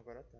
Agora tá.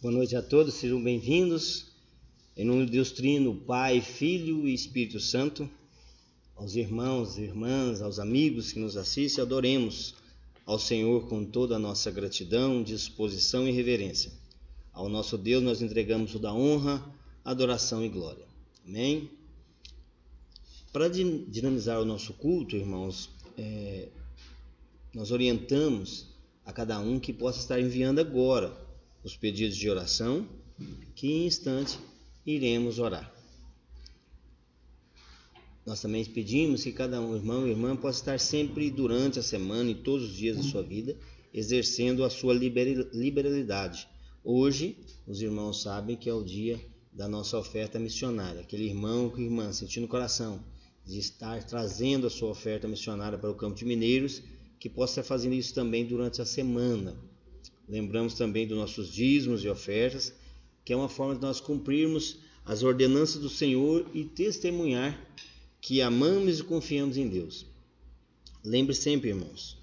Boa noite a todos, sejam bem-vindos. Em nome de Deus Trino, Pai, Filho e Espírito Santo, aos irmãos e irmãs, aos amigos que nos assistem, adoremos ao Senhor com toda a nossa gratidão, disposição e reverência. Ao nosso Deus nós entregamos toda a honra, adoração e glória. Amém? Para dinamizar o nosso culto, irmãos, nós orientamos a cada um que possa estar enviando agora os pedidos de oração, que em instante iremos orar. Nós também pedimos que cada um, irmão e irmã, possa estar sempre durante a semana e todos os dias da sua vida, exercendo a sua liberalidade. Hoje, os irmãos sabem que é o dia da nossa oferta missionária. Aquele irmão ou irmã sentindo o coração de estar trazendo a sua oferta missionária para o Campo de Mineiros, que possa estar fazendo isso também durante a semana. Lembramos também dos nossos dízimos e ofertas, que é uma forma de nós cumprirmos as ordenanças do Senhor e testemunhar que amamos e confiamos em Deus. Lembre sempre, irmãos,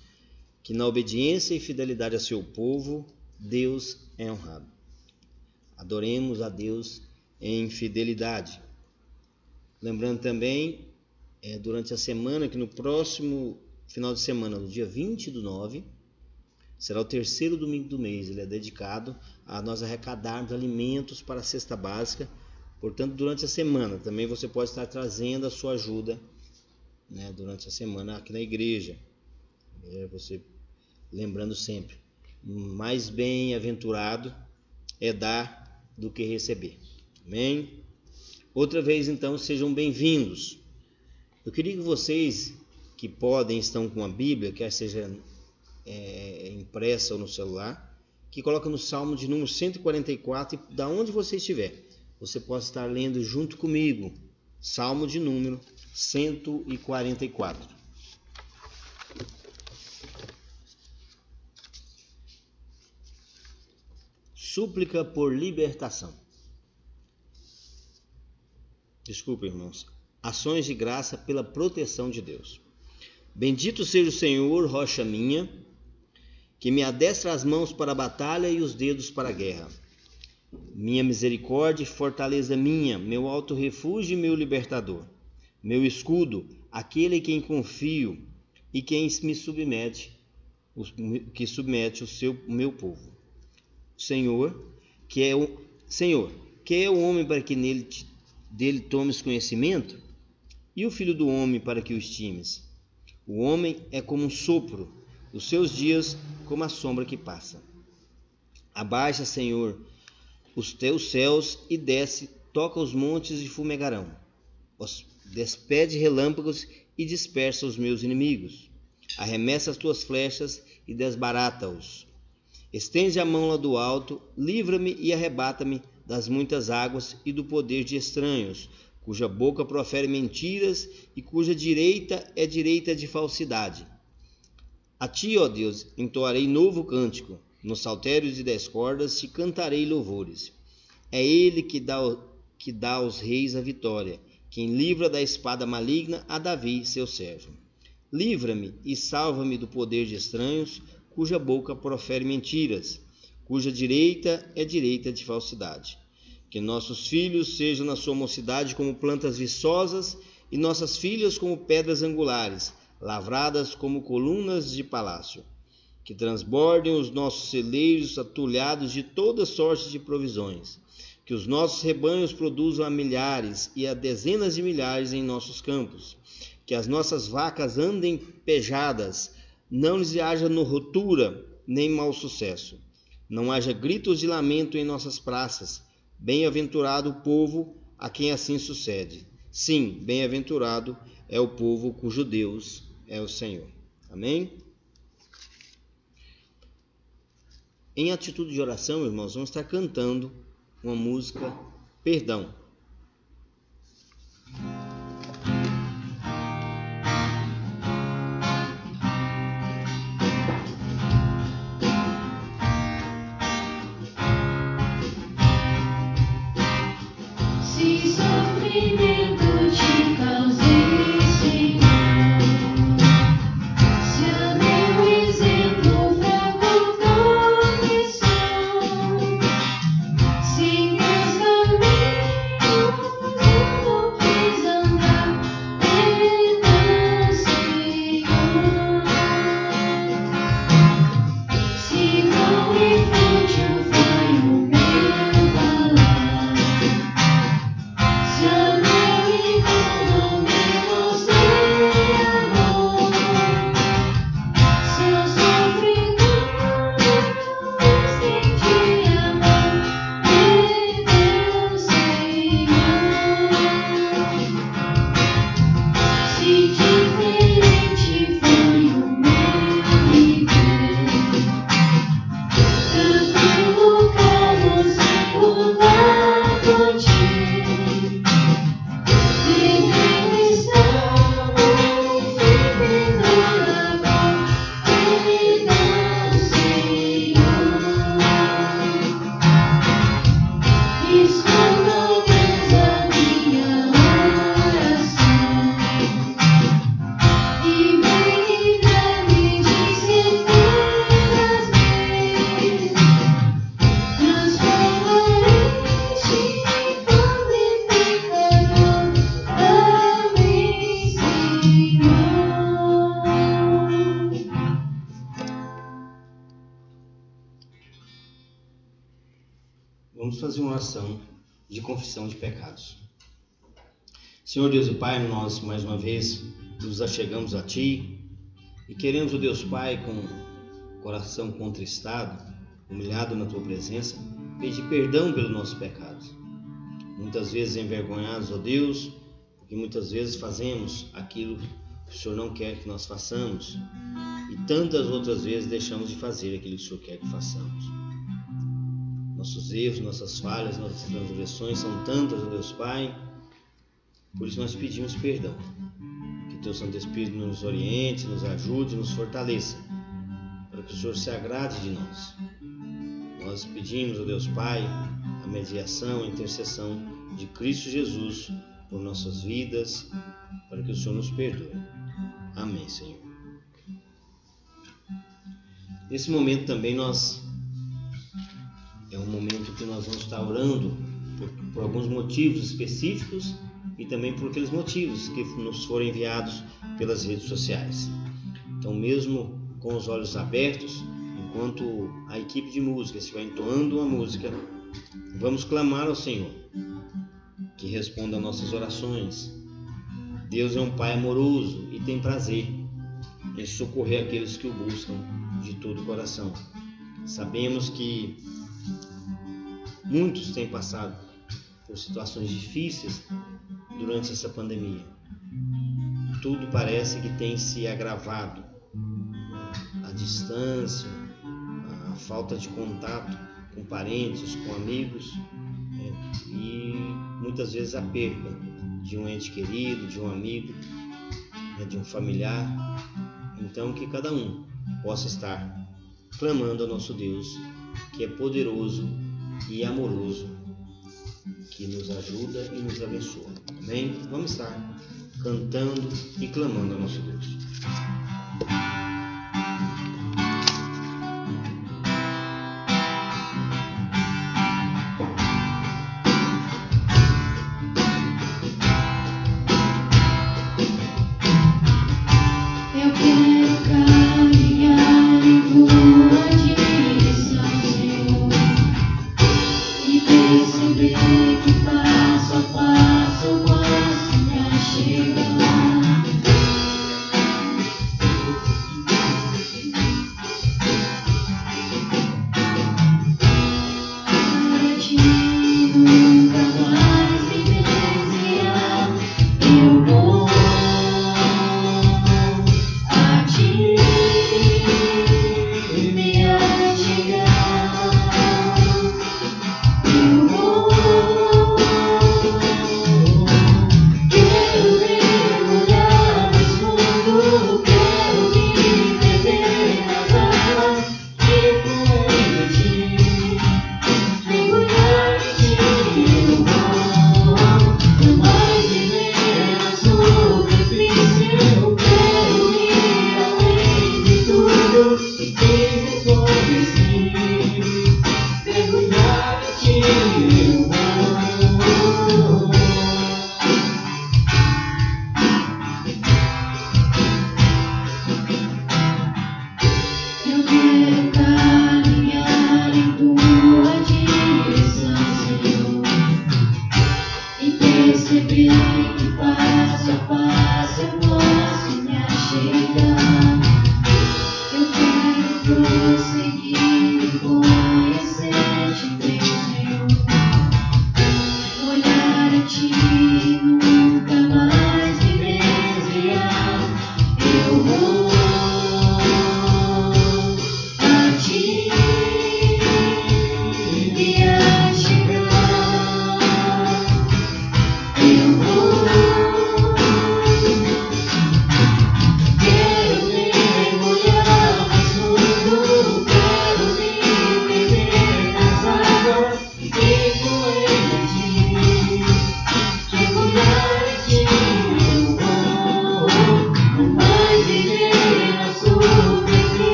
que na obediência e fidelidade a seu povo, Deus é honrado. Adoremos a Deus em fidelidade. Lembrando também, durante a semana, que no próximo final de semana, no dia 20/9, será o terceiro domingo do mês. Ele é dedicado a nós arrecadarmos alimentos para a cesta básica. Portanto, durante a semana também você pode estar trazendo a sua ajuda, durante a semana aqui na igreja. Você lembrando sempre, mais bem-aventurado é dar do que receber. Amém? Outra vez, então, sejam bem-vindos. Eu queria que vocês que podem, estão com a Bíblia, quer seja impressa ou no celular, que coloca no Salmo de número 144, e da onde você estiver, você possa estar lendo junto comigo, Salmo de número 144. Súplica por libertação. Desculpa, irmãos. Ações de graça pela proteção de Deus. Bendito seja o Senhor, rocha minha, que me adestra as mãos para a batalha e os dedos para a guerra. Minha misericórdia e fortaleza minha, meu alto refúgio e meu libertador, meu escudo, aquele em quem confio e quem me submete, que submete o meu povo. Senhor, que é o homem para que dele tomes conhecimento, e o filho do homem para que o estimes. O homem é como um sopro, os seus dias como a sombra que passa. Abaixa, Senhor, os teus céus e desce, toca os montes e fumegarão. Despede relâmpagos e dispersa os meus inimigos. Arremessa as tuas flechas e desbarata-os. Estende a mão lá do alto, livra-me e arrebata-me das muitas águas e do poder de estranhos, cuja boca profere mentiras e cuja direita é direita de falsidade. A ti, ó Deus, entoarei novo cântico, nos saltérios de 10 cordas te cantarei louvores. É ele que dá aos reis a vitória, quem livra da espada maligna a Davi, seu servo. Livra-me e salva-me do poder de estranhos, cuja boca profere mentiras, cuja direita é direita de falsidade. Que nossos filhos sejam na sua mocidade como plantas viçosas e nossas filhas como pedras angulares, lavradas como colunas de palácio. Que transbordem os nossos celeiros atulhados de toda sorte de provisões. Que os nossos rebanhos produzam a milhares e a dezenas de milhares em nossos campos. Que as nossas vacas andem pejadas, não lhes haja rotura nem mau sucesso. Não haja gritos de lamento em nossas praças. Bem-aventurado o povo a quem assim sucede. Sim, bem-aventurado é o povo cujo Deus é o Senhor. Amém? Em atitude de oração, irmãos, vamos estar cantando uma música, Perdão. Se sofrimento te causei, Senhor, se a meu exemplo fraco confissão, Vamos fazer uma oração de confissão de pecados. Senhor Deus e Pai, nós mais uma vez nos achegamos a Ti e queremos, ó Deus Pai, com o coração contristado, humilhado na Tua presença, pedir perdão pelos nossos pecados. Muitas vezes envergonhados, ó Deus, porque muitas vezes fazemos aquilo que o Senhor não quer que nós façamos e tantas outras vezes deixamos de fazer aquilo que o Senhor quer que façamos. Nossos erros, nossas falhas, nossas transgressões são tantas, ó Deus Pai, por isso nós pedimos perdão. Que Teu Santo Espírito nos oriente, nos ajude, nos fortaleça, para que o Senhor se agrade de nós. Nós pedimos, ó Deus Pai, a mediação, a intercessão de Cristo Jesus por nossas vidas, para que o Senhor nos perdoe. Amém, Senhor. Nesse momento também é um momento que nós vamos estar orando por alguns motivos específicos e também por aqueles motivos que nos foram enviados pelas redes sociais. Então, mesmo com os olhos abertos, enquanto a equipe de música estiver entoando uma música, vamos clamar ao Senhor, que responda às nossas orações. Deus é um Pai amoroso e tem prazer em socorrer aqueles que o buscam de todo o coração. Sabemos que muitos têm passado por situações difíceis durante essa pandemia. Tudo parece que tem se agravado. A distância, a falta de contato com parentes, com amigos, e muitas vezes a perda de um ente querido, de um amigo, de um familiar. Então que cada um possa estar clamando ao nosso Deus, que é poderoso e amoroso, que nos ajuda e nos abençoa. Amém? Vamos estar cantando e clamando ao nosso Deus.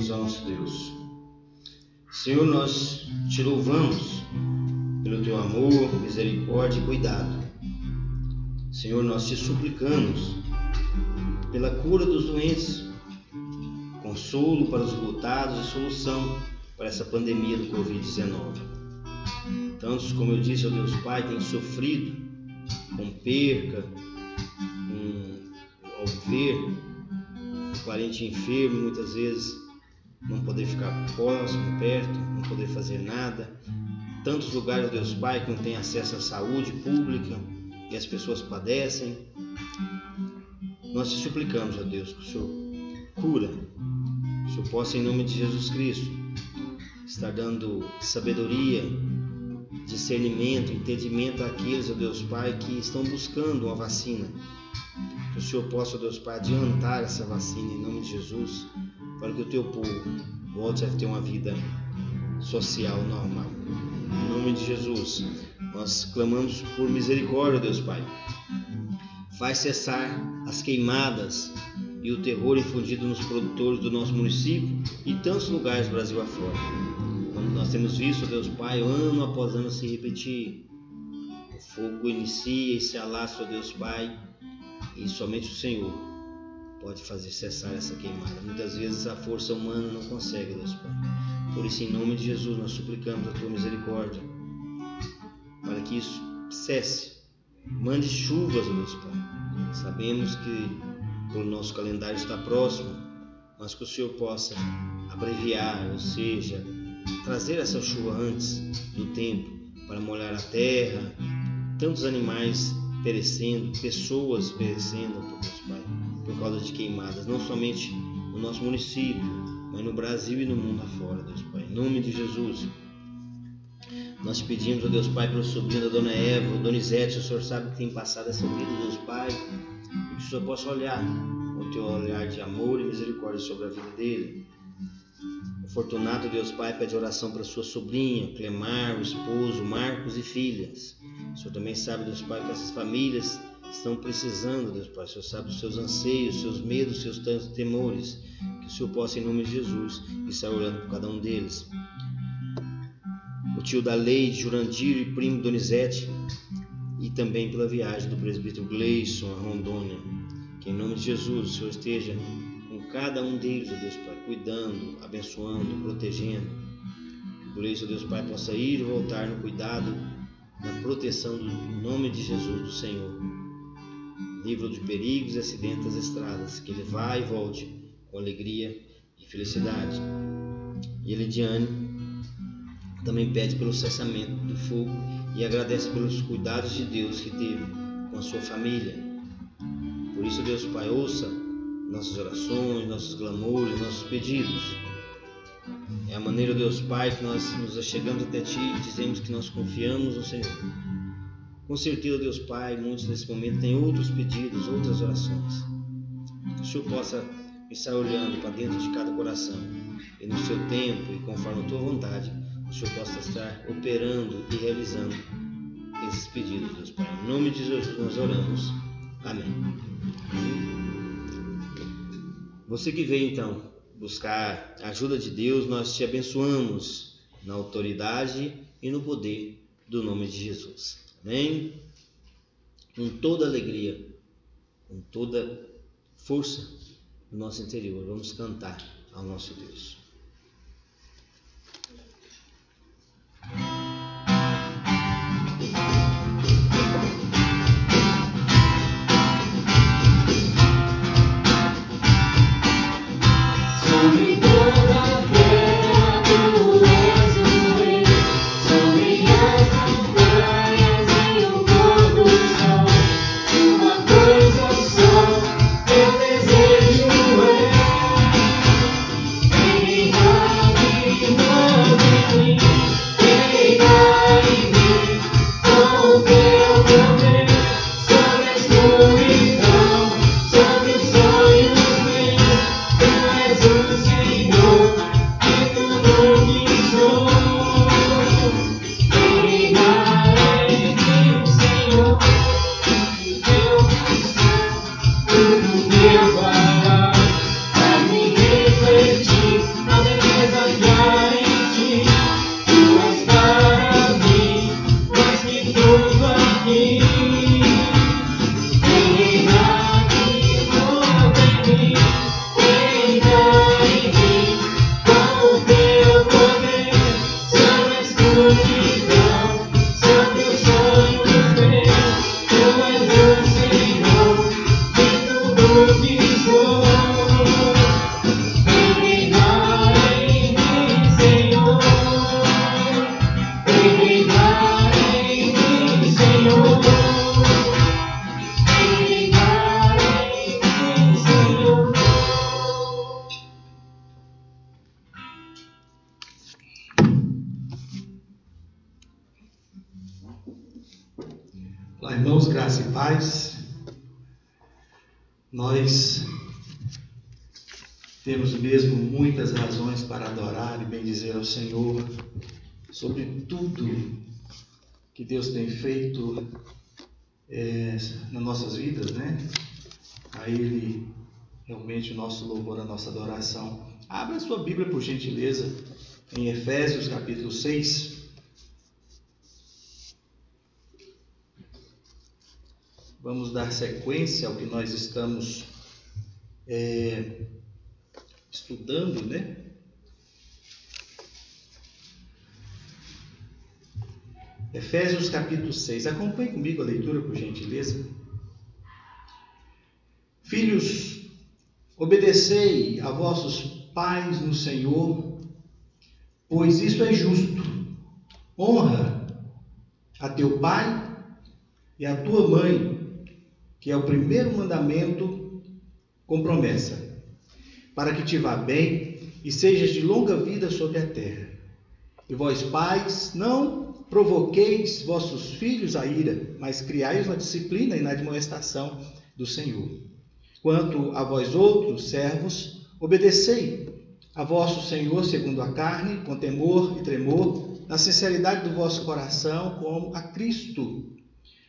Oremos ao nosso Deus. Senhor, nós te louvamos pelo teu amor, misericórdia e cuidado. Senhor, nós te suplicamos pela cura dos doentes, consolo para os lutados e solução para essa pandemia do Covid-19. Tantos, como eu disse, ó Deus Pai, têm sofrido com perca, ao ver o parente enfermo, muitas vezes não poder ficar próximo, perto, não poder fazer nada. Tantos lugares, ó Deus Pai, que não têm acesso à saúde pública e as pessoas padecem. Nós te suplicamos, ó Deus, que o Senhor cura, que o Senhor possa, em nome de Jesus Cristo, estar dando sabedoria, discernimento, entendimento àqueles, ó Deus Pai, que estão buscando uma vacina. Que o Senhor possa, ó Deus Pai, adiantar essa vacina em nome de Jesus, para que o teu povo volte a ter uma vida social normal. Em nome de Jesus, nós clamamos por misericórdia, ó Deus Pai. Faz cessar as queimadas e o terror infundido nos produtores do nosso município e tantos lugares do Brasil afora. Nós temos visto, Deus Pai, ano após ano se repetir. O fogo inicia e se alastra, Deus Pai, e somente o Senhor pode fazer cessar essa queimada. Muitas vezes a força humana não consegue, Deus Pai. Por isso, em nome de Jesus, nós suplicamos a Tua misericórdia para que isso cesse. Mande chuvas, Deus Pai. Sabemos que o nosso calendário está próximo, mas que o Senhor possa abreviar, ou seja, trazer essa chuva antes do tempo para molhar a terra, tantos animais perecendo, pessoas perecendo, Deus Pai, por causa de queimadas, não somente no nosso município, mas no Brasil e no mundo afora, Deus Pai. Em nome de Jesus, nós te pedimos, ó Deus Pai, pelo sobrinho da Dona Eva, Donizete, o Senhor sabe que tem passado essa vida, Deus Pai, e que o Senhor possa olhar o teu olhar de amor e misericórdia sobre a vida dele. O Fortunato, Deus Pai, pede oração para sua sobrinha, Clemar, o esposo, Marcos e filhas. O Senhor também sabe, Deus Pai, que essas famílias estão precisando, Deus Pai. O Senhor sabe dos seus anseios, seus medos, seus tantos temores. Que o Senhor possa, em nome de Jesus, estar orando por cada um deles. O tio da Leide, Jurandir e primo Donizete, e também pela viagem do presbítero Gleison a Rondônia. Que em nome de Jesus o Senhor esteja com cada um deles, ó Deus Pai, cuidando, abençoando, protegendo. Que o Gleison, Deus Pai, possa ir e voltar no cuidado, na proteção do nome de Jesus, do Senhor. Livro de perigos e acidentes das estradas, que ele vá e volte com alegria e felicidade. E a Lidiane também pede pelo cessamento do fogo e agradece pelos cuidados de Deus que teve com a sua família. Por isso, Deus Pai, ouça nossas orações, nossos clamores, nossos pedidos. É a maneira, Deus Pai, que nós nos achegamos até Ti e dizemos que nós confiamos no Senhor. Com certeza, Deus Pai, muitos nesse momento têm outros pedidos, outras orações. Que o Senhor possa estar olhando para dentro de cada coração e no seu tempo e conforme a Tua vontade, o Senhor possa estar operando e realizando esses pedidos, Deus Pai. Em nome de Jesus nós oramos. Amém. Você que veio então buscar a ajuda de Deus, nós te abençoamos na autoridade e no poder do nome de Jesus. Amém? Com toda alegria, com toda força do nosso interior, vamos cantar ao nosso Deus. Sobre toda a terra tu és o rei, sobre as montanhas e o pôr do sol. Uma coisa só eu desejo reina em mim, com o teu poder, sobre a escuridão, sobre os sonhos meus. Tu és o Senhor, e tudo que sou. Reinarei em Senhor, o teu tudo meu falar, pra me refletir a Irmãos, graça e paz. Nós temos mesmo muitas razões para adorar e bendizer ao Senhor sobre tudo que Deus tem feito nas nossas vidas, né? A Ele realmente o nosso louvor, a nossa adoração. Abra a sua Bíblia, por gentileza, em Efésios capítulo 6. Vamos dar sequência ao que nós estamos estudando, né? Efésios capítulo 6. Acompanhe comigo a leitura, por gentileza. Filhos, obedecei a vossos pais no Senhor, pois isso é justo. Honra a teu pai e a tua mãe, que é o primeiro mandamento com promessa, para que te vá bem e sejas de longa vida sobre a terra. E vós, pais, não provoqueis vossos filhos à ira, mas criai-os na disciplina e na admoestação do Senhor. Quanto a vós outros, servos, obedecei a vosso Senhor segundo a carne, com temor e tremor, na sinceridade do vosso coração, como a Cristo,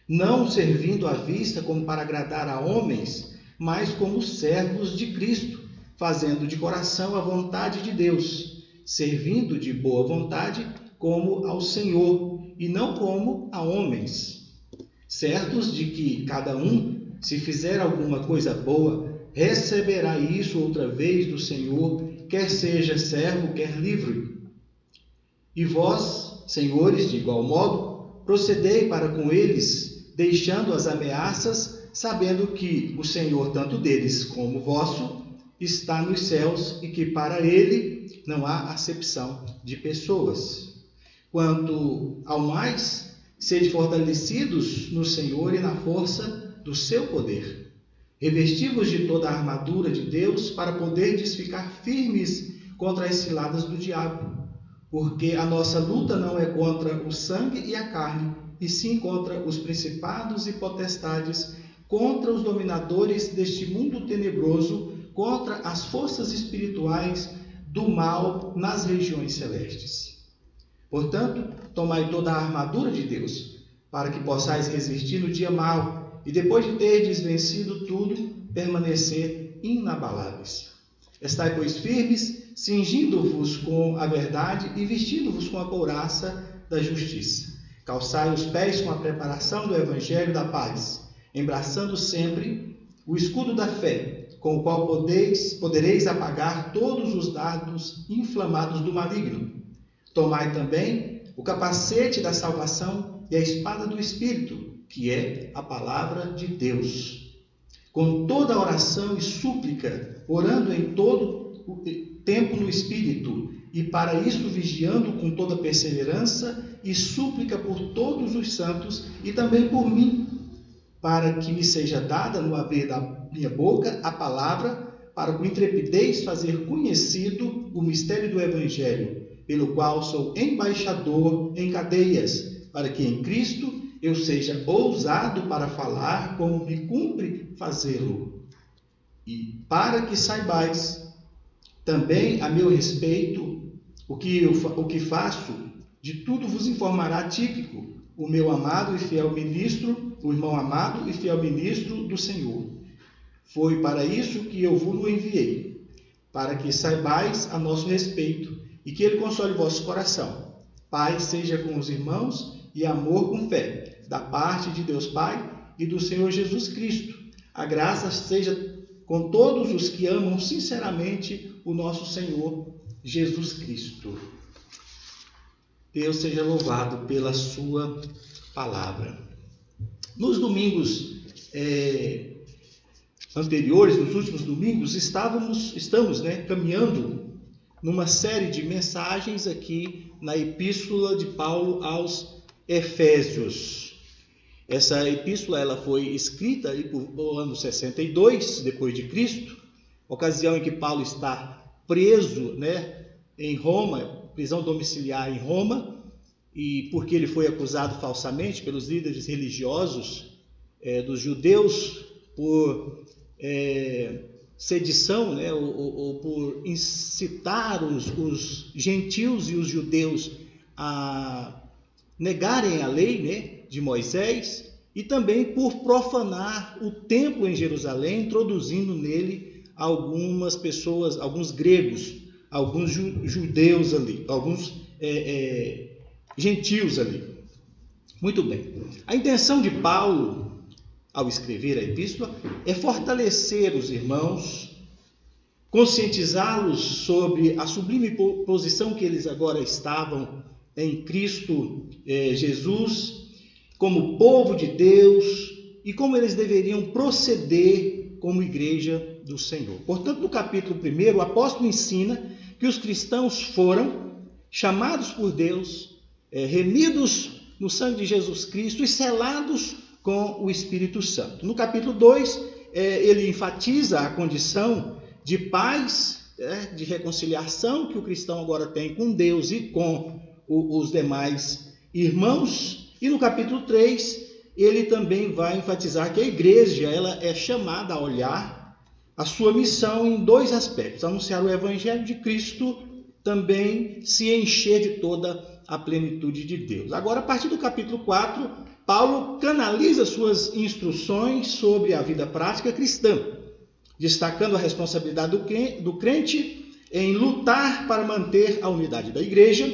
não servindo à vista como para agradar a homens, mas como servos de Cristo, fazendo de coração a vontade de Deus, servindo de boa vontade como ao Senhor, e não como a homens, certos de que cada um, se fizer alguma coisa boa, receberá isso outra vez do Senhor, quer seja servo, quer livre. E vós, senhores, de igual modo, procedei para com eles, deixando as ameaças, sabendo que o Senhor, tanto deles como vosso, está nos céus e que para ele não há acepção de pessoas. Quanto ao mais, sede fortalecidos no Senhor e na força do seu poder. Revesti-vos de toda a armadura de Deus para poderdes ficar firmes contra as ciladas do diabo, porque a nossa luta não é contra o sangue e a carne, e sim contra os principados e potestades, contra os dominadores deste mundo tenebroso, contra as forças espirituais do mal nas regiões celestes. Portanto, tomai toda a armadura de Deus, para que possais resistir no dia mau, e depois de terdes vencido tudo, permanecer inabaláveis. Estai, pois, firmes, cingindo-vos com a verdade e vestindo-vos com a couraça da justiça. Calçai os pés com a preparação do Evangelho da paz, embraçando sempre o escudo da fé, com o qual podereis apagar todos os dardos inflamados do maligno. Tomai também o capacete da salvação e a espada do Espírito, que é a palavra de Deus. Com toda oração e súplica, orando em todo o tempo no Espírito, e para isso vigiando com toda perseverança e súplica por todos os santos e também por mim, para que me seja dada no abrir da minha boca a palavra, para com intrepidez fazer conhecido o mistério do Evangelho, pelo qual sou embaixador em cadeias, para que em Cristo eu seja ousado para falar como me cumpre fazê-lo. E para que saibais também a meu respeito o que faço, de tudo vos informará Tíquico, o meu amado e fiel ministro, o irmão amado e fiel ministro do Senhor. Foi para isso que eu vos enviei, para que saibais a nosso respeito e que ele console o vosso coração. Paz seja com os irmãos e amor com fé, da parte de Deus Pai e do Senhor Jesus Cristo. A graça seja com todos os que amam sinceramente o nosso Senhor Jesus Cristo. Deus seja louvado pela sua palavra. Nos domingos anteriores, nos últimos domingos, estamos caminhando numa série de mensagens aqui na Epístola de Paulo aos Efésios. Essa epístola ela foi escrita aí por ano 62 depois de Cristo, ocasião em que Paulo está preso, em Roma, prisão domiciliar em Roma, e porque ele foi acusado falsamente pelos líderes religiosos dos judeus por sedição, né, ou por incitar os gentios e os judeus a negarem a lei, né, de Moisés, e também por profanar o templo em Jerusalém, introduzindo nele algumas pessoas, alguns gregos, alguns judeus ali, alguns gentios ali. Muito bem. A intenção de Paulo, ao escrever a epístola, é fortalecer os irmãos, conscientizá-los sobre a sublime posição que eles agora estavam em Cristo Jesus, como povo de Deus, e como eles deveriam proceder como igreja do Senhor. Portanto, no capítulo 1, o apóstolo ensina que os cristãos foram chamados por Deus, remidos no sangue de Jesus Cristo e selados com o Espírito Santo. No capítulo 2, ele enfatiza a condição de paz, de reconciliação que o cristão agora tem com Deus e com os demais irmãos. E no capítulo 3, ele também vai enfatizar que a igreja ela é chamada a olhar a sua missão em 2 aspectos: anunciar o evangelho de Cristo, também se encher de toda a plenitude de Deus. Agora, a partir do capítulo 4, Paulo canaliza suas instruções sobre a vida prática cristã, destacando a responsabilidade do crente em lutar para manter a unidade da igreja,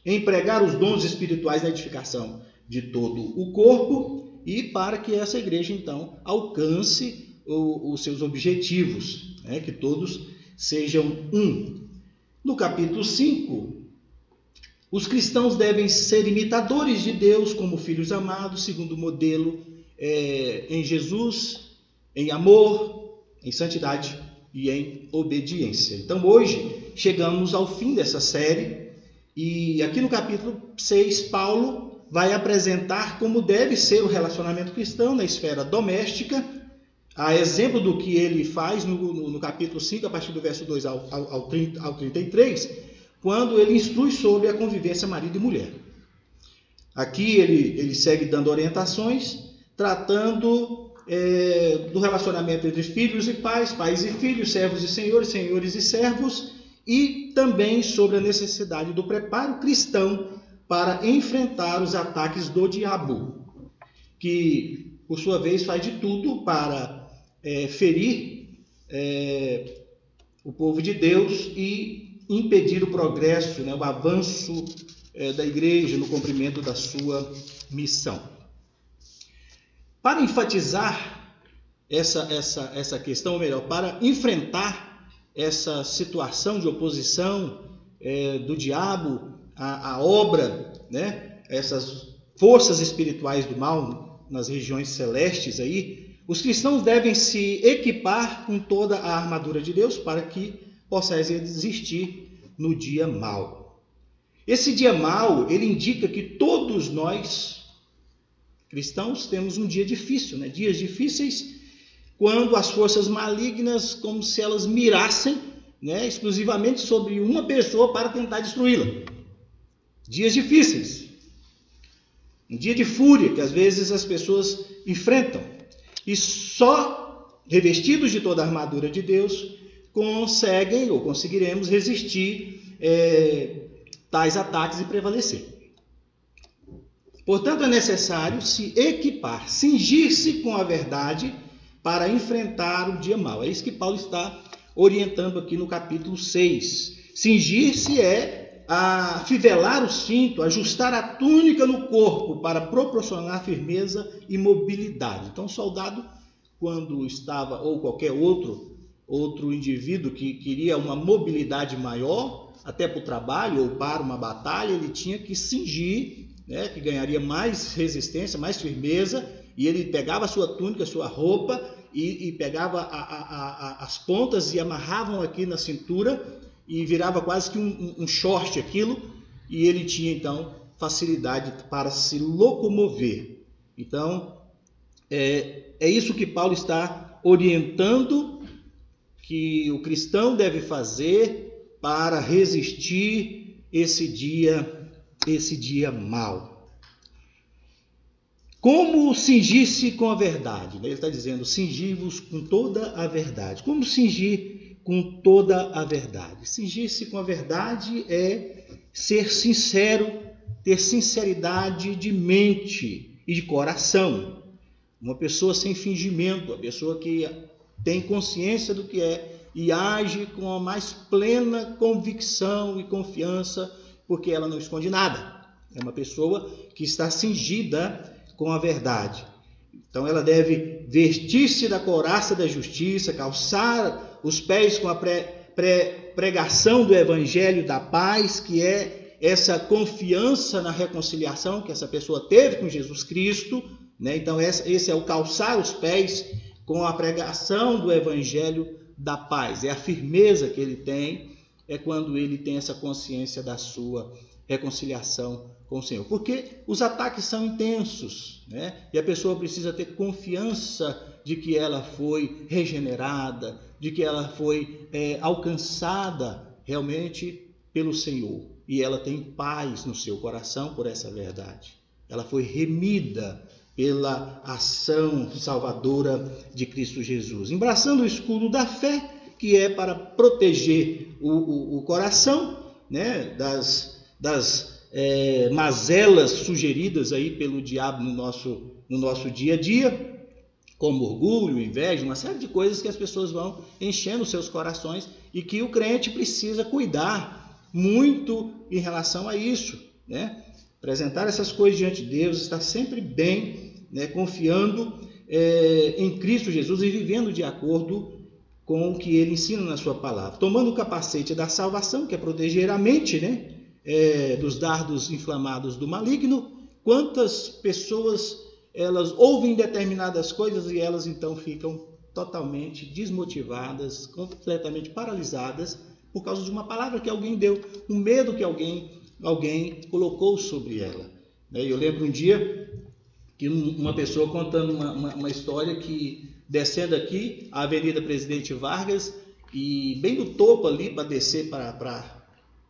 em pregar os dons espirituais na edificação de todo o corpo e para que essa igreja, então, alcance os seus objetivos, que todos sejam um. No capítulo 5, os cristãos devem ser imitadores de Deus como filhos amados, segundo o modelo em Jesus, em amor, em santidade e em obediência. Então, hoje, chegamos ao fim dessa série e aqui no capítulo 6, Paulo vai apresentar como deve ser o relacionamento cristão na esfera doméstica, a exemplo do que ele faz no capítulo 5, a partir do verso 2 ao 33, quando ele instrui sobre a convivência marido e mulher. Aqui ele segue dando orientações, tratando do relacionamento entre filhos e pais, pais e filhos, servos e senhores, senhores e servos, e também sobre a necessidade do preparo cristão para enfrentar os ataques do diabo, que, por sua vez, faz de tudo para ferir o povo de Deus e impedir o progresso, o avanço da igreja no cumprimento da sua missão. Para enfatizar essa questão, ou melhor, para enfrentar essa situação de oposição do diabo à obra, essas forças espirituais do mal nas regiões celestes aí, os cristãos devem se equipar com toda a armadura de Deus para que possais resistir no dia mau. Esse dia mau, ele indica que todos nós, cristãos, temos um dia difícil, dias difíceis, quando as forças malignas, como se elas mirassem exclusivamente sobre uma pessoa para tentar destruí-la. Dias difíceis. Um dia de fúria que às vezes as pessoas enfrentam. E só revestidos de toda a armadura de Deus conseguiremos resistir tais ataques e prevalecer. Portanto, é necessário se equipar, cingir-se com a verdade para enfrentar o dia mau. É isso que Paulo está orientando aqui no capítulo 6. Cingir-se é afivelar o cinto, ajustar a túnica no corpo para proporcionar firmeza e mobilidade. Então, o soldado, quando estava, ou qualquer outro indivíduo que queria uma mobilidade maior, até para o trabalho ou para uma batalha, ele tinha que cingir, que ganharia mais resistência, mais firmeza, e ele pegava a sua túnica, a sua roupa, e pegava as pontas e amarravam aqui na cintura, e virava quase que um short aquilo, e ele tinha então facilidade para se locomover. Então, é isso que Paulo está orientando que o cristão deve fazer para resistir esse dia mau. Como cingir-se com a verdade? Ele está dizendo, cingir-vos com toda a verdade. Como cingir com toda a verdade? Cingir-se com a verdade é ser sincero, ter sinceridade de mente e de coração. Uma pessoa sem fingimento, a pessoa que tem consciência do que é e age com a mais plena convicção e confiança, porque ela não esconde nada. É uma pessoa que está cingida com a verdade. Então ela deve vestir-se da couraça da justiça, calçar os pés com a pregação do evangelho da paz, que é essa confiança na reconciliação que essa pessoa teve com Jesus Cristo, né? Então esse é o calçar os pés com a pregação do evangelho da paz. É a firmeza que ele tem, é quando ele tem essa consciência da sua reconciliação com o Senhor. Porque os ataques são intensos, né? E a pessoa precisa ter confiança de que ela foi regenerada, de que ela foi alcançada realmente pelo Senhor. E ela tem paz no seu coração por essa verdade. Ela foi remida pela ação salvadora de Cristo Jesus. Embraçando o escudo da fé, que é para proteger o coração, né, das mazelas sugeridas aí pelo diabo no nosso dia a dia, como orgulho, inveja, uma série de coisas que as pessoas vão enchendo seus corações e que o crente precisa cuidar muito em relação a isso, né? Apresentar essas coisas diante de Deus, estar sempre bem, né, confiando em Cristo Jesus e vivendo de acordo com o que ele ensina na sua palavra. Tomando o capacete da salvação, que é proteger a mente, né, dos dardos inflamados do maligno. Quantas pessoas elas ouvem determinadas coisas e elas então ficam totalmente desmotivadas, completamente paralisadas por causa de uma palavra que alguém deu, um medo que alguém colocou sobre ela. Eu lembro um dia que uma pessoa contando uma história que, descendo aqui a Avenida Presidente Vargas, e bem no topo ali para descer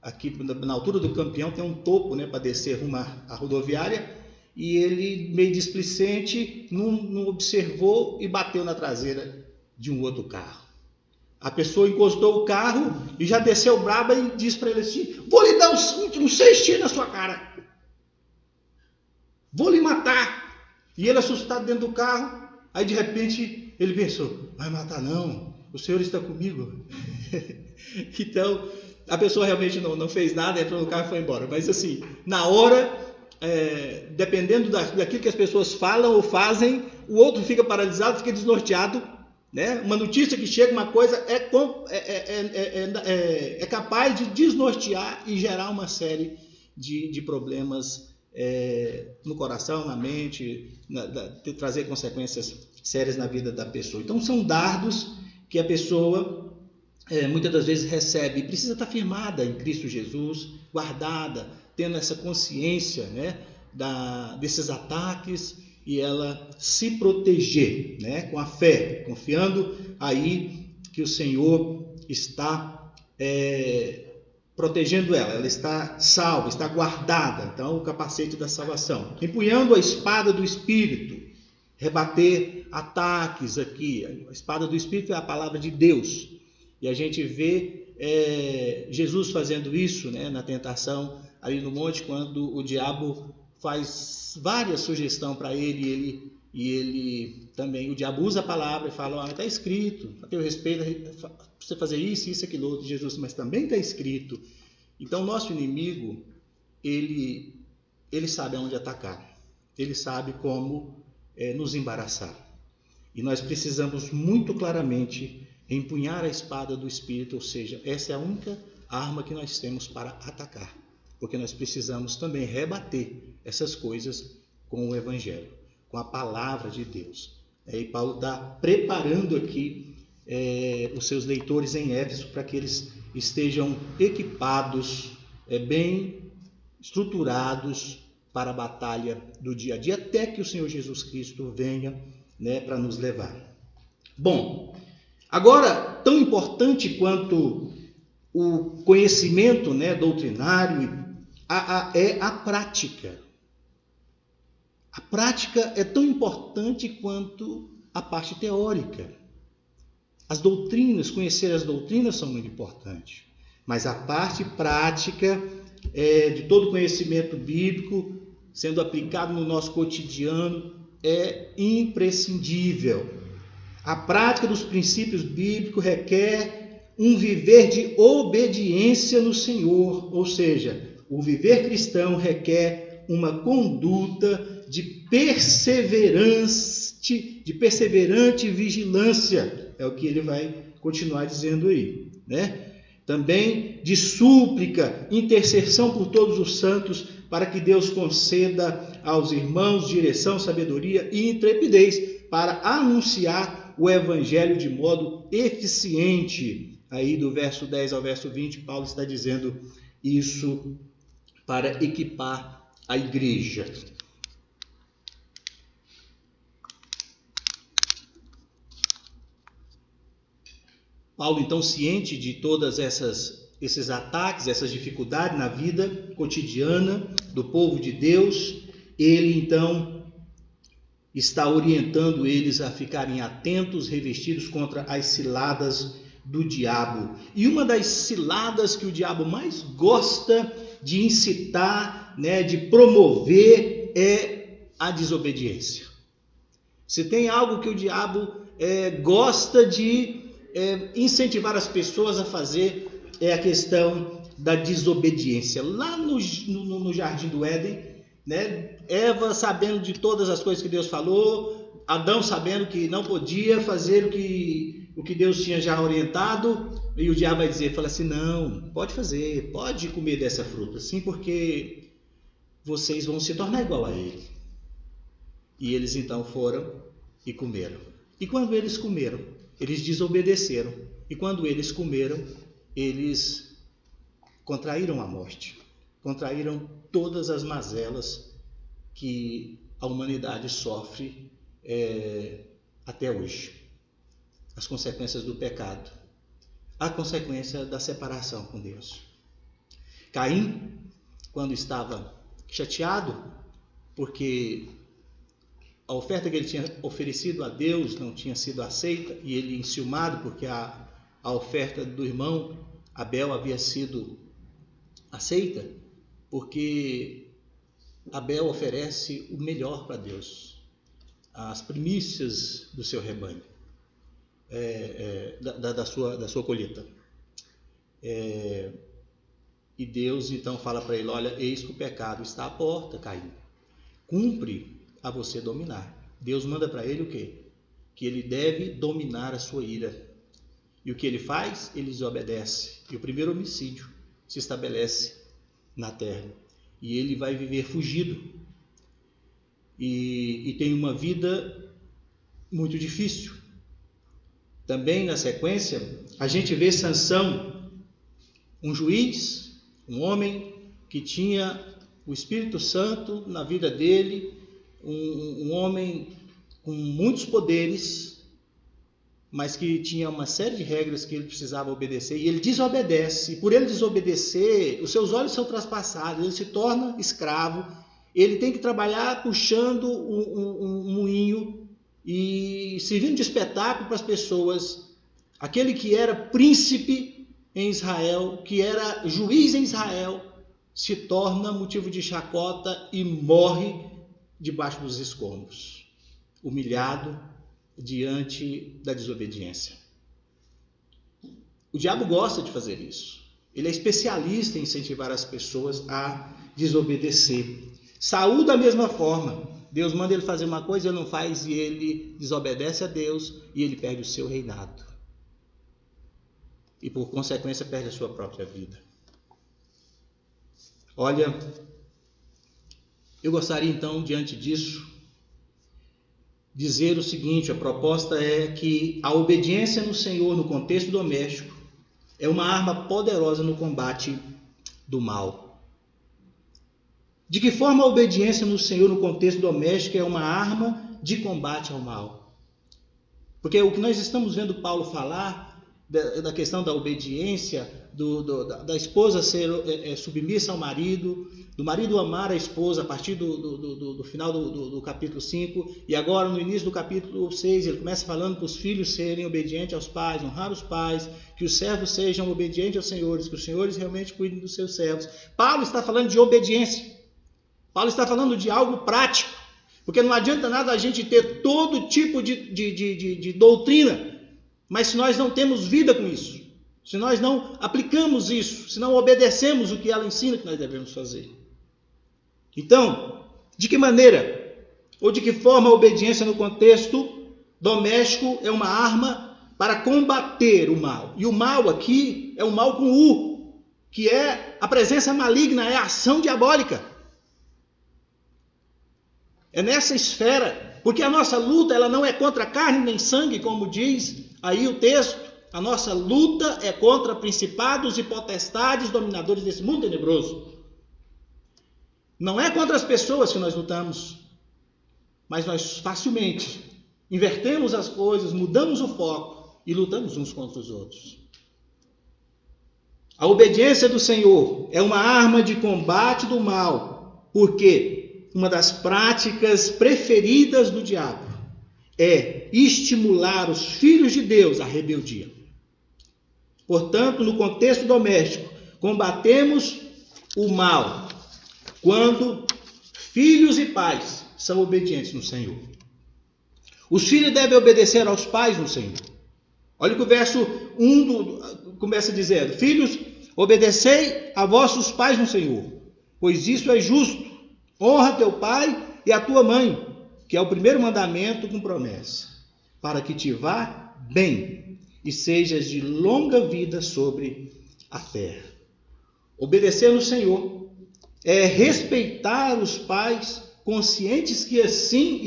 aqui na altura do Campeão tem um topo, né, para descer rumo à rodoviária, e ele, meio displicente, não observou e bateu na traseira de um outro carro. A pessoa encostou o carro e já desceu braba e disse para ele assim: vou lhe dar uns 6 tiros na sua cara, vou lhe matar. E ele, assustado dentro do carro, aí de repente ele pensou: vai matar não, o Senhor está comigo. Então a pessoa realmente não fez nada, entrou no carro e foi embora. Mas assim, na hora, dependendo daquilo que as pessoas falam ou fazem, o outro fica paralisado, fica desnorteado, né? Uma notícia que chega, uma coisa é capaz de desnortear e gerar uma série de problemas no coração, na mente, trazer consequências sérias na vida da pessoa. Então são dardos que a pessoa muitas das vezes recebe e precisa estar firmada em Cristo Jesus, guardada, tendo essa consciência, né, desses ataques, e ela se proteger, né, com a fé, confiando aí que o Senhor está protegendo ela está salva, está guardada. Então, o capacete da salvação. Empunhando a espada do Espírito, rebater ataques aqui. A espada do Espírito é a palavra de Deus. E a gente vê Jesus fazendo isso, né, na tentação ali no monte, quando o diabo faz várias sugestões para ele, e ele também, o diabo usa a palavra e fala: está escrito, a teu respeito, você fazer isso, aquilo outro, Jesus, mas também está escrito. Então, nosso inimigo, ele sabe aonde atacar, ele sabe como nos embaraçar. E nós precisamos muito claramente empunhar a espada do Espírito, ou seja, essa é a única arma que nós temos para atacar, porque nós precisamos também rebater essas coisas com o Evangelho, com a palavra de Deus. E Paulo está preparando aqui os seus leitores em Éfeso para que eles estejam equipados, bem estruturados para a batalha do dia a dia, até que o Senhor Jesus Cristo venha, né, para nos levar. Bom, agora, tão importante quanto o conhecimento, né, doutrinário é a prática. A prática é tão importante quanto a parte teórica. As doutrinas, conhecer as doutrinas são muito importantes, mas a parte prática de todo conhecimento bíblico sendo aplicado no nosso cotidiano é imprescindível. A prática dos princípios bíblicos requer um viver de obediência no Senhor, ou seja, o viver cristão requer uma conduta de perseverante vigilância, é o que ele vai continuar dizendo aí, né? Também de súplica, intercessão por todos os santos, para que Deus conceda aos irmãos direção, sabedoria e intrepidez para anunciar o evangelho de modo eficiente. Aí do verso 10 ao verso 20, Paulo está dizendo isso para equipar a igreja. Paulo, então, ciente de todas esses ataques, essas dificuldades na vida cotidiana do povo de Deus, ele, então, está orientando eles a ficarem atentos, revestidos contra as ciladas do diabo. E uma das ciladas que o diabo mais gosta de incitar, de promover, é a desobediência. Se tem algo que o diabo gosta de incentivar as pessoas a fazer, é a questão da desobediência. Lá no Jardim do Éden, Eva sabendo de todas as coisas que Deus falou, Adão sabendo que não podia fazer o que Deus tinha já orientado, e o diabo vai dizer, fala assim, não, pode fazer, pode comer dessa fruta, sim, porque vocês vão se tornar igual a ele. E eles então foram e comeram. E quando eles comeram, eles desobedeceram. E quando eles comeram, eles contraíram a morte. Contraíram todas as mazelas que a humanidade sofre até hoje. As consequências do pecado. A consequência da separação com Deus. Caim, quando estava chateado, porque a oferta que ele tinha oferecido a Deus não tinha sido aceita, e ele enciumado porque a oferta do irmão Abel havia sido aceita, porque Abel oferece o melhor para Deus, as primícias do seu rebanho, da sua colheita. E Deus então fala para ele, olha, eis que o pecado está à porta, Caim, cumpre a você dominar. Deus manda para ele o quê? Que ele deve dominar a sua ira. E o que ele faz? Ele desobedece. E o primeiro homicídio se estabelece na terra. E ele vai viver fugido. E tem uma vida muito difícil. Também na sequência, a gente vê Sansão, um juiz, um homem que tinha o Espírito Santo na vida dele, um homem com muitos poderes, mas que tinha uma série de regras que ele precisava obedecer, e ele desobedece. E por ele desobedecer, os seus olhos são traspassados, ele se torna escravo, ele tem que trabalhar puxando um moinho e servindo de espetáculo para as pessoas. Aquele que era príncipe em Israel, que era juiz em Israel, se torna motivo de chacota e morre debaixo dos escombros, humilhado diante da desobediência. O diabo gosta de fazer isso. Ele é especialista em incentivar as pessoas a desobedecer. Saul, da mesma forma, Deus manda ele fazer uma coisa, ele não faz, e ele desobedece a Deus, e ele perde o seu reinado. E por consequência perde a sua própria vida. Olha, eu gostaria então, diante disso, dizer o seguinte: a proposta é que a obediência no Senhor no contexto doméstico é uma arma poderosa no combate do mal. De que forma a obediência no Senhor no contexto doméstico é uma arma de combate ao mal? Porque o que nós estamos vendo Paulo falar da questão da obediência, da esposa ser submissa ao marido, do marido amar a esposa a partir do final do capítulo 5, e agora no início do capítulo 6 ele começa falando para os filhos serem obedientes aos pais, honrar os pais, que os servos sejam obedientes aos senhores, que os senhores realmente cuidem dos seus servos. Paulo está falando de obediência, Paulo está falando de algo prático, porque não adianta nada a gente ter todo tipo de doutrina, mas se nós não temos vida com isso, se nós não aplicamos isso, se não obedecemos o que ela ensina que nós devemos fazer. Então, de que maneira ou de que forma a obediência no contexto doméstico é uma arma para combater o mal? E o mal aqui é o mal com U, que é a presença maligna, é a ação diabólica. É nessa esfera, porque a nossa luta ela não é contra carne nem sangue, como diz aí o texto. A nossa luta é contra principados e potestades dominadores desse mundo tenebroso. Não é contra as pessoas que nós lutamos, mas nós facilmente invertemos as coisas, mudamos o foco e lutamos uns contra os outros. A obediência do Senhor é uma arma de combate do mal, porque uma das práticas preferidas do diabo é estimular os filhos de Deus à rebeldia. Portanto, no contexto doméstico, combatemos o mal quando filhos e pais são obedientes no Senhor. Os filhos devem obedecer aos pais no Senhor. Olha o que o verso 1 começa dizendo: filhos, obedecei a vossos pais no Senhor, pois isso é justo. Honra teu pai e a tua mãe, que é o primeiro mandamento com promessa, para que te vá bem e sejas de longa vida sobre a terra. Obedecer no Senhor é respeitar os pais, conscientes que assim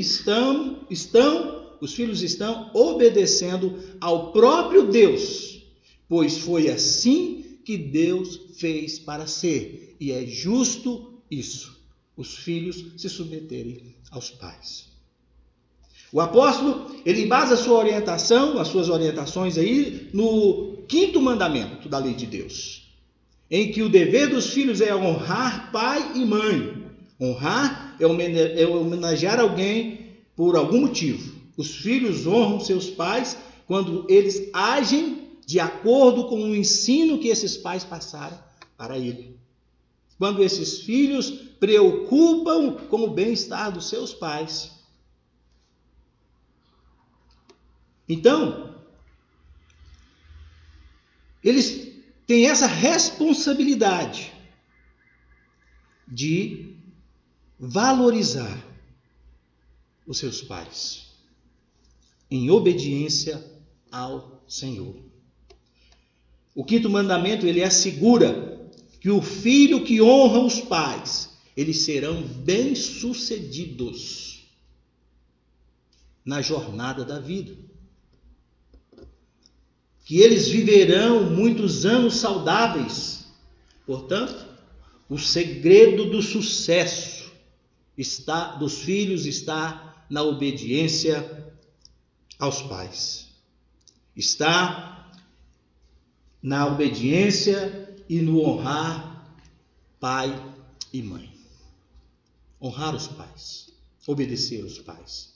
os filhos estão obedecendo ao próprio Deus, pois foi assim que Deus fez para ser, e é justo isso, os filhos se submeterem aos pais. O apóstolo, ele embasa a sua orientação, as suas orientações aí, no 5º mandamento da lei de Deus, em que o dever dos filhos é honrar pai e mãe. Honrar é homenagear alguém por algum motivo. Os filhos honram seus pais quando eles agem de acordo com o ensino que esses pais passaram para ele. Quando esses filhos preocupam com o bem-estar dos seus pais. Então, eles têm essa responsabilidade de valorizar os seus pais em obediência ao Senhor. O 5º mandamento, ele assegura que o filho que honra os pais, eles serão bem-sucedidos na jornada da vida. Que eles viverão muitos anos saudáveis. Portanto, o segredo do sucesso dos filhos está na obediência aos pais. Está na obediência e no honrar pai e mãe. Honrar os pais, obedecer os pais.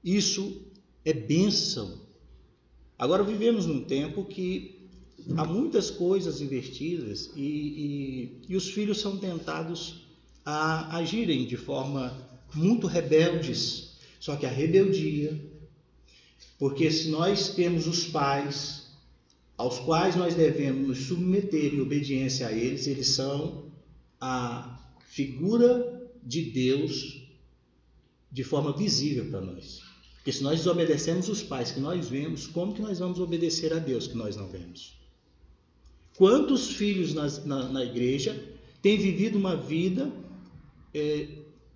Isso é bênção. Agora vivemos num tempo que há muitas coisas invertidas e os filhos são tentados a agirem de forma muito rebeldes. Só que a rebeldia, porque se nós temos os pais aos quais nós devemos nos submeter em obediência a eles, eles são a figura de Deus de forma visível para nós. Porque se nós desobedecemos os pais que nós vemos, como que nós vamos obedecer a Deus que nós não vemos? Quantos filhos na igreja têm vivido uma vida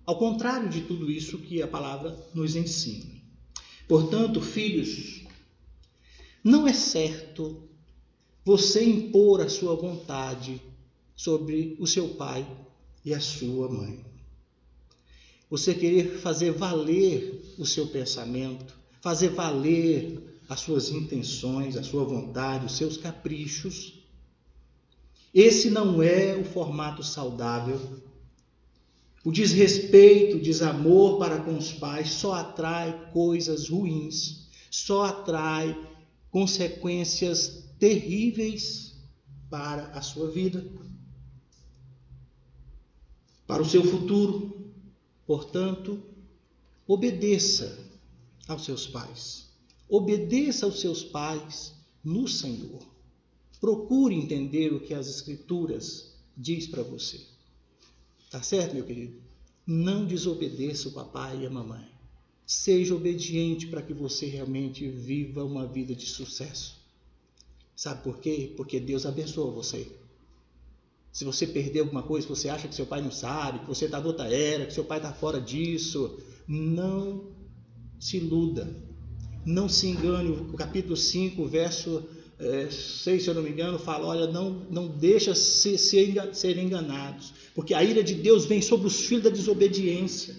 ao contrário de tudo isso que a palavra nos ensina? Portanto, filhos, não é certo você impor a sua vontade sobre o seu pai e a sua mãe. Você querer fazer valer o seu pensamento, fazer valer as suas intenções, a sua vontade, os seus caprichos. Esse não é o formato saudável O desrespeito, o desamor para com os pais só atrai coisas ruins, só atrai consequências terríveis para a sua vida, para o seu futuro. Portanto, obedeça aos seus pais. Obedeça aos seus pais no Senhor. Procure entender o que as Escrituras diz para você. Tá certo, meu querido? Não desobedeça o papai e a mamãe. Seja obediente para que você realmente viva uma vida de sucesso. Sabe por quê? Porque Deus abençoa você. Se você perder alguma coisa, você acha que seu pai não sabe, que você está de outra era, que seu pai está fora disso, não se iluda. Não se engane. O capítulo 5, verso 6, se eu não me engano, fala, olha, não deixa ser enganados, porque a ira de Deus vem sobre os filhos da desobediência.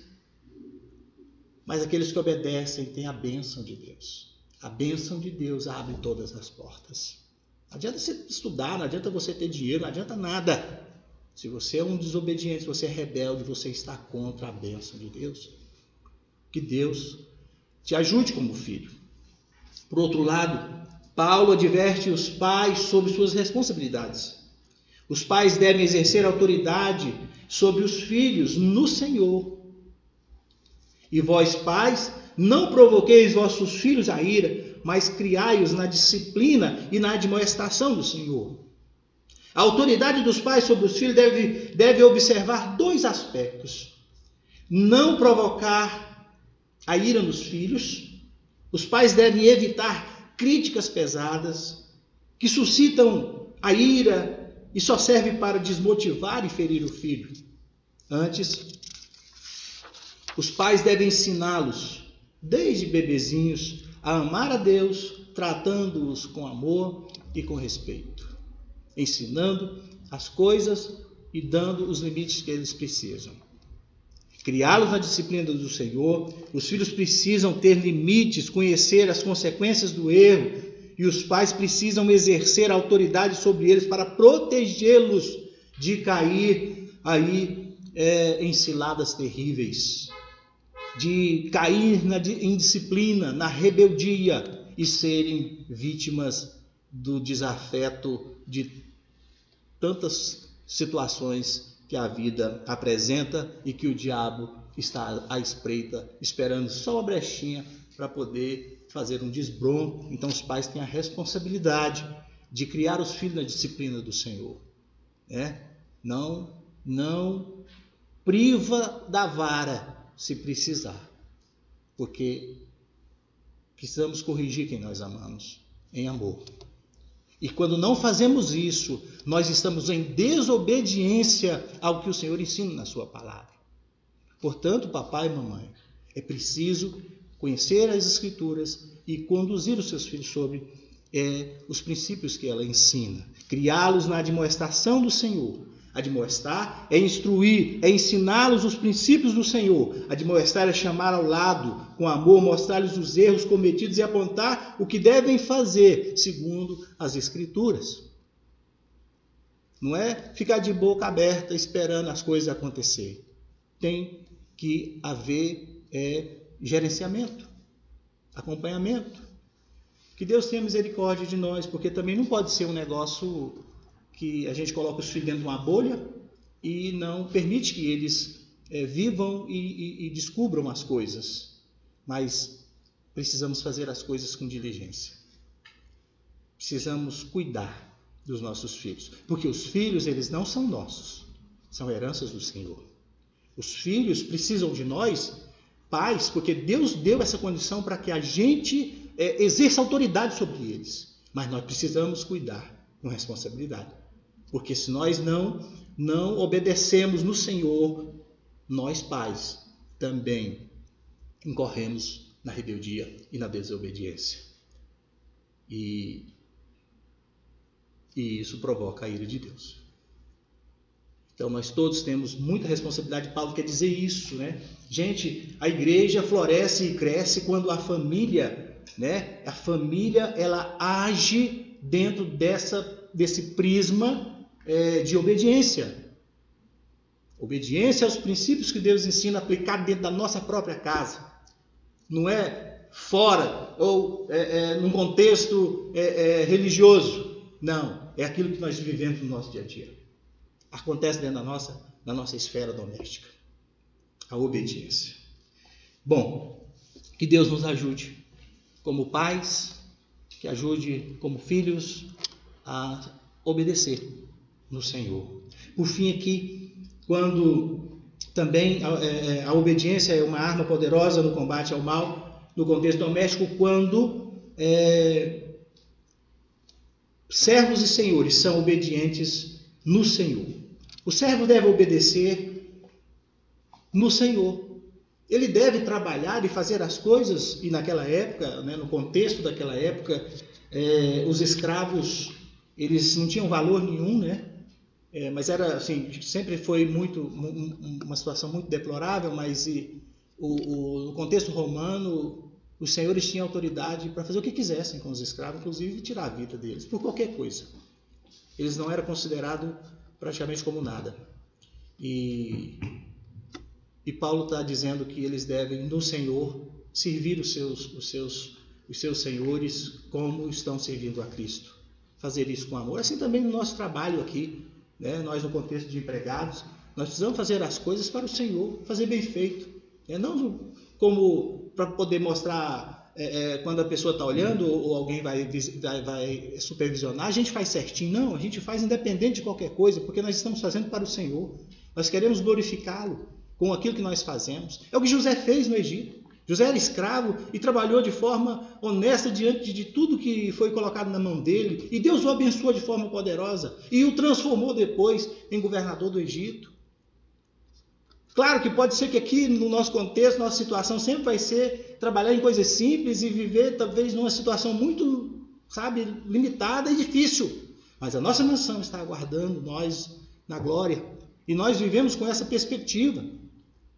Mas aqueles que obedecem têm a bênção de Deus. A bênção de Deus abre todas as portas. Não adianta você estudar, não adianta você ter dinheiro, não adianta nada. Se você é um desobediente, se você é rebelde, você está contra a bênção de Deus. Que Deus te ajude como filho. Por outro lado, Paulo adverte os pais sobre suas responsabilidades. Os pais devem exercer autoridade sobre os filhos no Senhor. E vós, pais, não provoqueis vossos filhos a ira, mas criai-os na disciplina e na admoestação do Senhor. A autoridade dos pais sobre os filhos deve observar dois aspectos. Não provocar a ira nos filhos. Os pais devem evitar críticas pesadas que suscitam a ira e só servem para desmotivar e ferir o filho. Antes, os pais devem ensiná-los, desde bebezinhos, a amar a Deus, tratando-os com amor e com respeito, ensinando as coisas e dando os limites que eles precisam. Criá-los na disciplina do Senhor. Os filhos precisam ter limites, conhecer as consequências do erro, e os pais precisam exercer autoridade sobre eles para protegê-los de cair em ciladas terríveis, de cair em indisciplina, na rebeldia e serem vítimas do desafeto de tantas situações que a vida apresenta e que o diabo está à espreita, esperando só uma brechinha para poder fazer um desbronco. Então os pais têm a responsabilidade de criar os filhos na disciplina do Senhor. Não priva da vara se precisar, porque precisamos corrigir quem nós amamos em amor. E quando não fazemos isso, nós estamos em desobediência ao que o Senhor ensina na sua palavra. Portanto, papai e mamãe, é preciso conhecer as Escrituras e conduzir os seus filhos sobre os princípios que ela ensina. Criá-los na admoestação do Senhor. Admoestar é instruir, é ensiná-los os princípios do Senhor. Admoestar é chamar ao lado, com amor, mostrar-lhes os erros cometidos e apontar o que devem fazer, segundo as Escrituras. Não é ficar de boca aberta esperando as coisas acontecerem. Tem que haver gerenciamento, acompanhamento. Que Deus tenha misericórdia de nós, porque também não pode ser um negócio que a gente coloca os filhos dentro de uma bolha e não permite que eles vivam e descubram as coisas. Mas precisamos fazer as coisas com diligência. Precisamos cuidar dos nossos filhos, porque os filhos, eles não são nossos, são heranças do Senhor. Os filhos precisam de nós, pais, porque Deus deu essa condição para que a gente exerça autoridade sobre eles. Mas nós precisamos cuidar com responsabilidade. Porque se nós não obedecemos no Senhor, nós pais também incorremos na rebeldia e na desobediência. E isso provoca a ira de Deus. Então nós todos temos muita responsabilidade. Paulo quer dizer isso, né? Gente, a igreja floresce e cresce quando a família, a família, ela age dentro desse prisma de obediência. Obediência aos princípios que Deus ensina a aplicar dentro da nossa própria casa. Não é fora ou num contexto religioso. Não, é aquilo que nós vivemos no nosso dia a dia. Acontece dentro da nossa esfera doméstica. A obediência. Bom, que Deus nos ajude como pais, que ajude como filhos a obedecer no Senhor. Por fim aqui, quando também a obediência é uma arma poderosa no combate ao mal, no contexto doméstico, quando servos e senhores são obedientes no Senhor. O servo deve obedecer no Senhor. Ele deve trabalhar e fazer as coisas, e naquela época, né, no contexto daquela época, os escravos, eles não tinham valor nenhum, né? Mas era assim, sempre foi uma situação muito deplorável, mas no contexto romano, os senhores tinham autoridade para fazer o que quisessem com os escravos, inclusive tirar a vida deles, por qualquer coisa. Eles não eram considerados praticamente como nada. E Paulo está dizendo que eles devem, no Senhor, servir os seus senhores como estão servindo a Cristo. Fazer isso com amor. Assim também no nosso trabalho aqui, né? Nós no contexto de empregados, nós precisamos fazer as coisas para o Senhor, fazer bem feito. Não como para poder mostrar quando a pessoa está olhando ou alguém vai supervisionar, a gente faz certinho. Não, a gente faz independente de qualquer coisa, porque nós estamos fazendo para o Senhor. Nós queremos glorificá-lo com aquilo que nós fazemos. É o que José fez no Egito. José era escravo e trabalhou de forma honesta diante de tudo que foi colocado na mão dele. E Deus o abençoou de forma poderosa e o transformou depois em governador do Egito. Claro que pode ser que aqui no nosso contexto, nossa situação sempre vai ser trabalhar em coisas simples e viver talvez numa situação muito, limitada e difícil. Mas a nossa nação está aguardando nós na glória. E nós vivemos com essa perspectiva,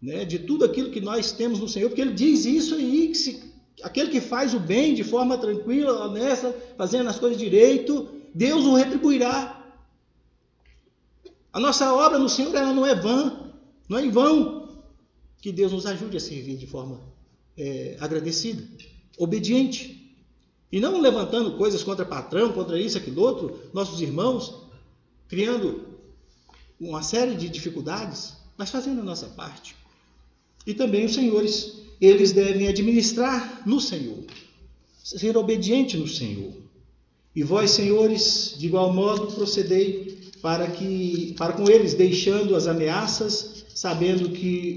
né, de tudo aquilo que nós temos no Senhor, porque Ele diz isso aí, que aquele que faz o bem de forma tranquila, honesta, fazendo as coisas direito, Deus o retribuirá. A nossa obra no Senhor, ela não é vã, não é em vão. Que Deus nos ajude a servir de forma agradecida, obediente, e não levantando coisas contra patrão, contra isso, aquilo outro, nossos irmãos, criando uma série de dificuldades, mas fazendo a nossa parte. E também os senhores, eles devem administrar no Senhor, ser obediente no Senhor. E vós, senhores, de igual modo procedei para com eles, deixando as ameaças, sabendo que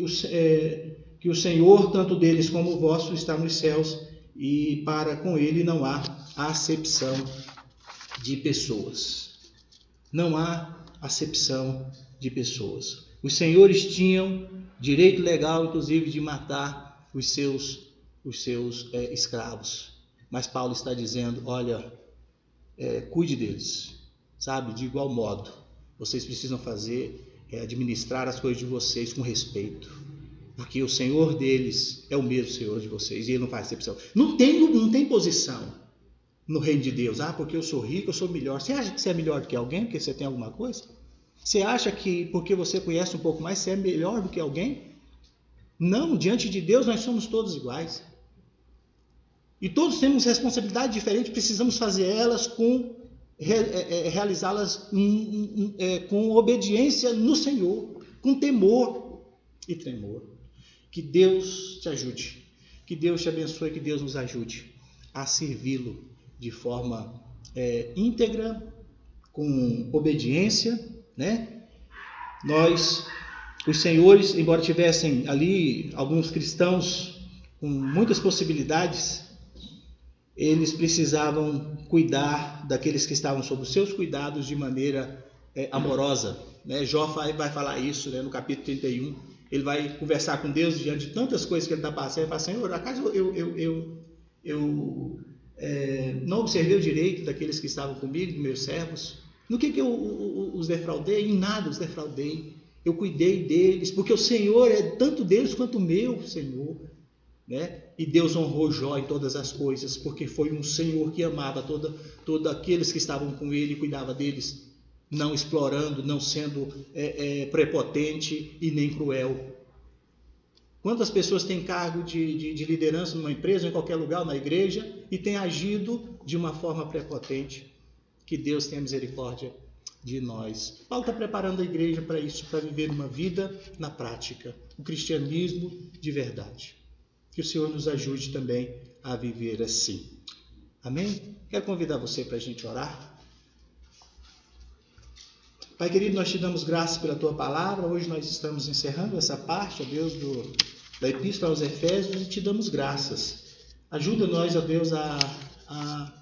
o Senhor, tanto deles como o vosso, está nos céus, e para com ele não há acepção de pessoas. Não há acepção de pessoas. Os senhores tinham direito legal, inclusive, de matar os seus escravos. Mas Paulo está dizendo, olha, cuide deles, de igual modo. Vocês precisam administrar as coisas de vocês com respeito, porque o Senhor deles é o mesmo Senhor de vocês, e Ele não faz acepção. Não tem posição no reino de Deus. Porque eu sou rico, eu sou melhor. Você acha que você é melhor do que alguém, porque você tem alguma coisa? Você acha que porque você conhece um pouco mais, você é melhor do que alguém? Não, diante de Deus nós somos todos iguais. E todos temos responsabilidade diferente, precisamos fazer elas realizá-las com obediência no Senhor, com temor e tremor. Que Deus te ajude, que Deus te abençoe, que Deus nos ajude a servi-lo de forma íntegra, com obediência, né? Os senhores, embora tivessem ali alguns cristãos com muitas possibilidades, eles precisavam cuidar daqueles que estavam sob os seus cuidados de maneira amorosa, né? Jó vai falar isso, né? No capítulo 31. Ele vai conversar com Deus diante de tantas coisas que ele está passando. Ele fala, Senhor, acaso eu não observei o direito daqueles que estavam comigo, dos meus servos? No que eu os defraudei? Em nada os defraudei. Eu cuidei deles, porque o Senhor é tanto deles quanto o meu Senhor, né? E Deus honrou Jó em todas as coisas, porque foi um Senhor que amava todos aqueles que estavam com ele e cuidava deles não explorando, não sendo prepotente e nem cruel. Quantas pessoas têm cargo de liderança numa empresa, em qualquer lugar, na igreja, e têm agido de uma forma prepotente? Que Deus tenha misericórdia de nós. Paulo está preparando a igreja para isso, para viver uma vida na prática, o cristianismo de verdade. Que o Senhor nos ajude também a viver assim. Amém? Quero convidar você para a gente orar. Pai querido, nós te damos graças pela tua palavra. Hoje nós estamos encerrando essa parte, ó Deus, da Epístola aos Efésios, e te damos graças. Ajuda-nos, ó Deus, a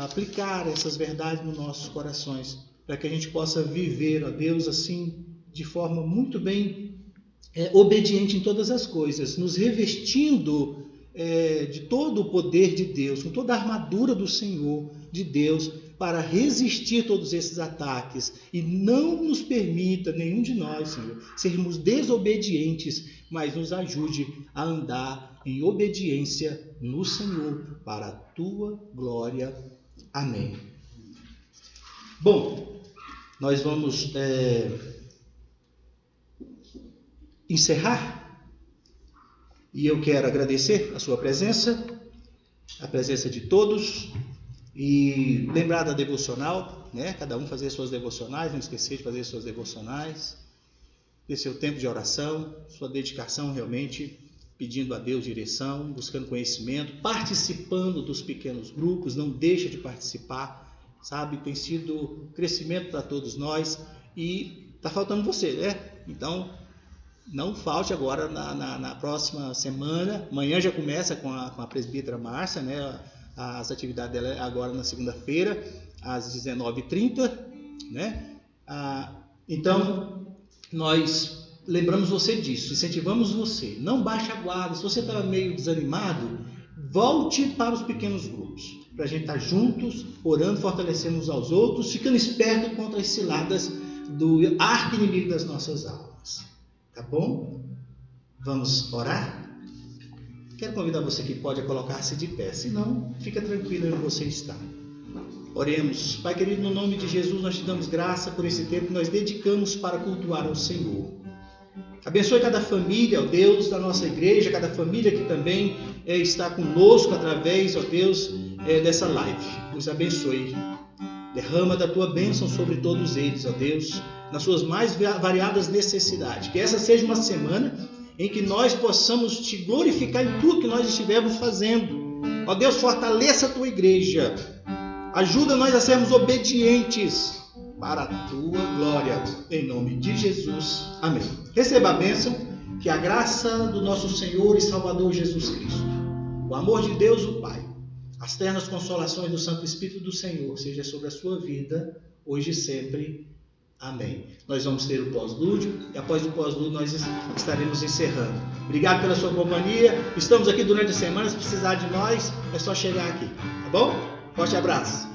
aplicar essas verdades nos nossos corações, para que a gente possa viver, ó Deus, assim, de forma muito bem obediente em todas as coisas, nos revestindo de todo o poder de Deus, com toda a armadura do Senhor, de Deus, para resistir todos esses ataques, e não nos permita, nenhum de nós, Senhor, sermos desobedientes, mas nos ajude a andar em obediência no Senhor, para a tua glória. Amém. Bom, nós vamos encerrar, e eu quero agradecer a sua presença, a presença de todos, e lembrar da devocional, né? Cada um fazer suas devocionais, não esquecer de fazer suas devocionais, ter seu tempo de oração, sua dedicação realmente, pedindo a Deus direção, buscando conhecimento, participando dos pequenos grupos, não deixa de participar, sabe? Tem sido crescimento para todos nós, e está faltando você, né? Então, não falte agora na próxima semana. Amanhã já começa com a presbítera Márcia, né? As atividades dela agora na segunda-feira, às 19h30, né? Então, nós lembramos você disso, incentivamos você. Não baixe a guarda. Se você está meio desanimado, volte para os pequenos grupos, para a gente estar juntos, orando, fortalecendo uns aos outros, ficando esperto contra as ciladas do arqui-inimigo das nossas almas. Tá bom? Vamos orar? Quero convidar você que pode colocar-se de pé, se não, fica tranquilo onde você está. Oremos. Pai querido, no nome de Jesus, nós te damos graça por esse tempo que nós dedicamos para cultuar ao Senhor. Abençoe cada família, ó Deus, da nossa igreja, cada família que também está conosco através, ó Deus, dessa live. Nos abençoe. Derrama da tua bênção sobre todos eles, ó Deus, nas suas mais variadas necessidades. Que essa seja uma semana em que nós possamos te glorificar em tudo que nós estivermos fazendo. Ó Deus, fortaleça a tua igreja. Ajuda nós a sermos obedientes para a tua glória. Em nome de Jesus. Amém. Receba a bênção, que a graça do nosso Senhor e Salvador Jesus Cristo, o amor de Deus o Pai, as ternas consolações do Santo Espírito do Senhor seja sobre a sua vida, hoje e sempre. Amém. Nós vamos ter o pós-lúdio, e após o pós-lúdio nós estaremos encerrando. Obrigado pela sua companhia. Estamos aqui durante a semana. Se precisar de nós, é só chegar aqui. Tá bom? Forte abraço.